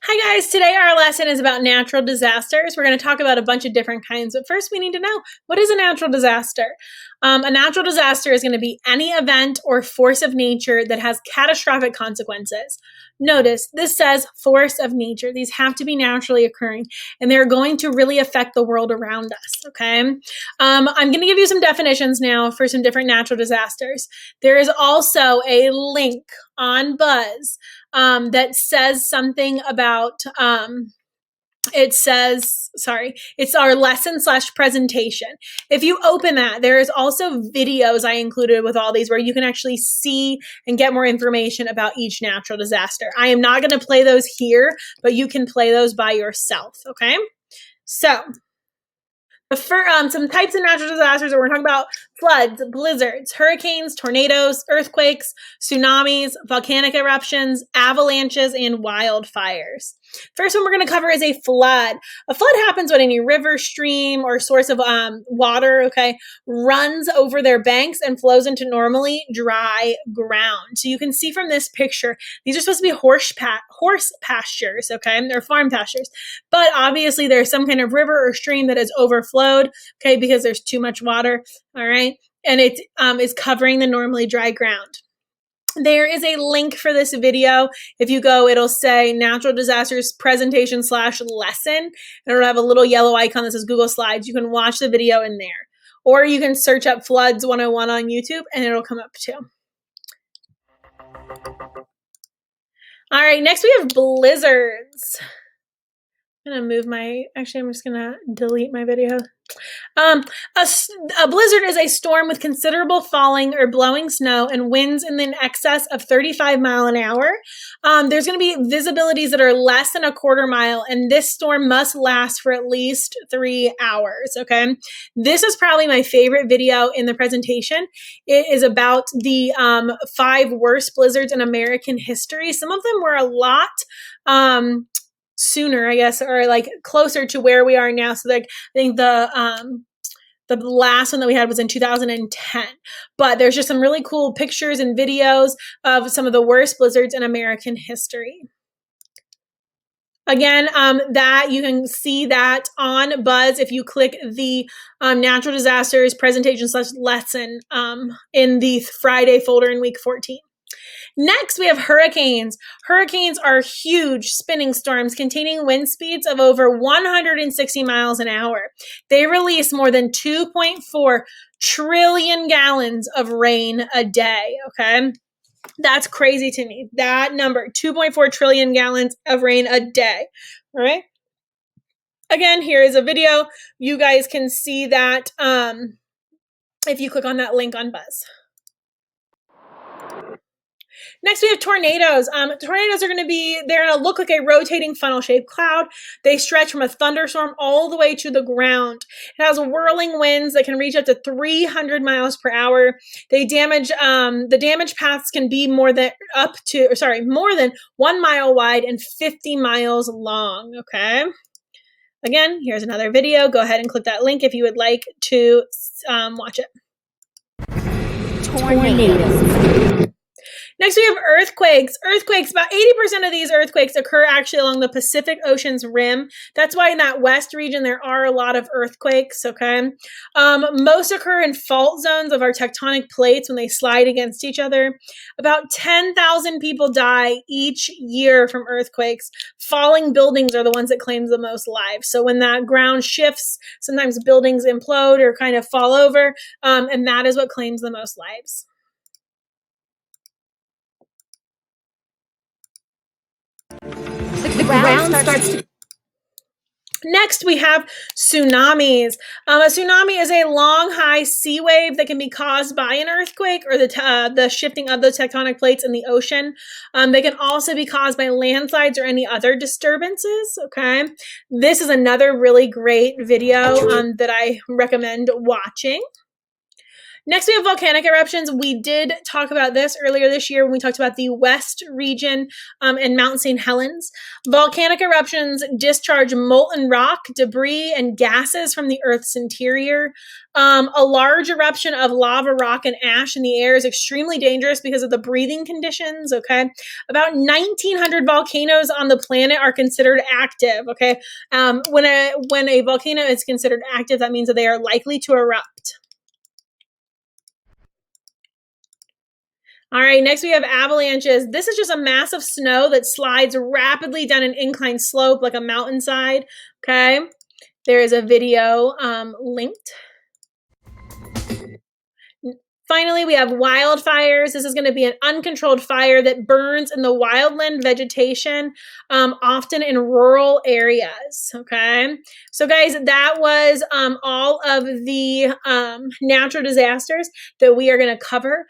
Hi guys, today our lesson is about natural disasters. We're going to talk about a bunch of different kinds, but first we need to know, what is a natural disaster? A natural disaster is going to be any event or force of nature that has catastrophic consequences. Notice, this says force of nature. These have to be naturally occurring, and they're going to really affect the world around us, okay? I'm going to give you some definitions now for some different natural disasters. There is also a link on Buzz that says something about it's our lesson/presentation. If you open that, there is also videos I included with all these where you can actually see and get more information about each natural disaster. I am not going to play those here, but you can play those by yourself, okay? So some types of natural disasters that we're talking about: floods, blizzards, hurricanes, tornadoes, earthquakes, tsunamis, volcanic eruptions, avalanches, and wildfires. First one we're going to cover is a flood. A flood happens when any river, stream, or source of water, okay, runs over their banks and flows into normally dry ground. So you can see from this picture, these are supposed to be horse pastures, okay, they're farm pastures, but obviously there's some kind of river or stream that has overflowed, okay, because there's too much water, all right, and it is covering the normally dry ground. There is a link for this video. If you go, it'll say natural disasters presentation/lesson, and it'll have a little yellow icon that says Google Slides. You can watch the video in there, or you can search up Floods 101 on YouTube and it'll come up too. All right, next we have blizzards. I'm just gonna delete my video. A blizzard is a storm with considerable falling or blowing snow and winds in excess of 35 miles an hour. There's going to be visibilities that are less than a quarter mile, and this storm must last for at least 3 hours, okay? This is probably my favorite video in the presentation. It is about the 5 worst blizzards in American history. Some of them were a lot sooner, I guess, or like closer to where we are now. So like I think the last one that we had was in 2010, but there's just some really cool pictures and videos of some of the worst blizzards in American history. Again, that you can see that on Buzz if you click the natural disasters presentation/lesson in the Friday folder in week 14. Next, we have hurricanes. Hurricanes are huge spinning storms containing wind speeds of over 160 miles an hour. They release more than 2.4 trillion gallons of rain a day, okay? That's crazy to me. That number, 2.4 trillion gallons of rain a day, all right? Again, here is a video. You guys can see that if you click on that link on Buzz. Next, we have tornadoes. Tornadoes are going to look like a rotating funnel-shaped cloud. They stretch from a thunderstorm all the way to the ground. It has whirling winds that can reach up to 300 miles per hour. The damage paths can be more than 1 mile wide and 50 miles long, okay? Again, here's another video. Go ahead and click that link if you would like to watch it. Tornadoes. Next, we have earthquakes. Earthquakes, about 80% of these earthquakes occur actually along the Pacific Ocean's rim. That's why in that west region, there are a lot of earthquakes, okay? Most occur in fault zones of our tectonic plates when they slide against each other. About 10,000 people die each year from earthquakes. Falling buildings are the ones that claim the most lives. So when that ground shifts, sometimes buildings implode or kind of fall over, and that is what claims the most lives. The ground starts to... Next, we have tsunamis. A tsunami is a long, high sea wave that can be caused by an earthquake or the shifting of the tectonic plates in the ocean. They can also be caused by landslides or any other disturbances, okay? This is another really great video that I recommend watching. Next, we have volcanic eruptions. We did talk about this earlier this year when we talked about the West region and Mount St. Helens. Volcanic eruptions discharge molten rock, debris, and gases from the Earth's interior. A large eruption of lava, rock, and ash in the air is extremely dangerous because of the breathing conditions, okay? About 1,900 volcanoes on the planet are considered active, okay? When a volcano is considered active, that means that they are likely to erupt. All right, next we have avalanches. This is just a mass of snow that slides rapidly down an inclined slope like a mountainside, okay? There is a video linked. Finally, we have wildfires. This is going to be an uncontrolled fire that burns in the wildland vegetation, often in rural areas. Okay. So, guys, that was all of the natural disasters that we are going to cover.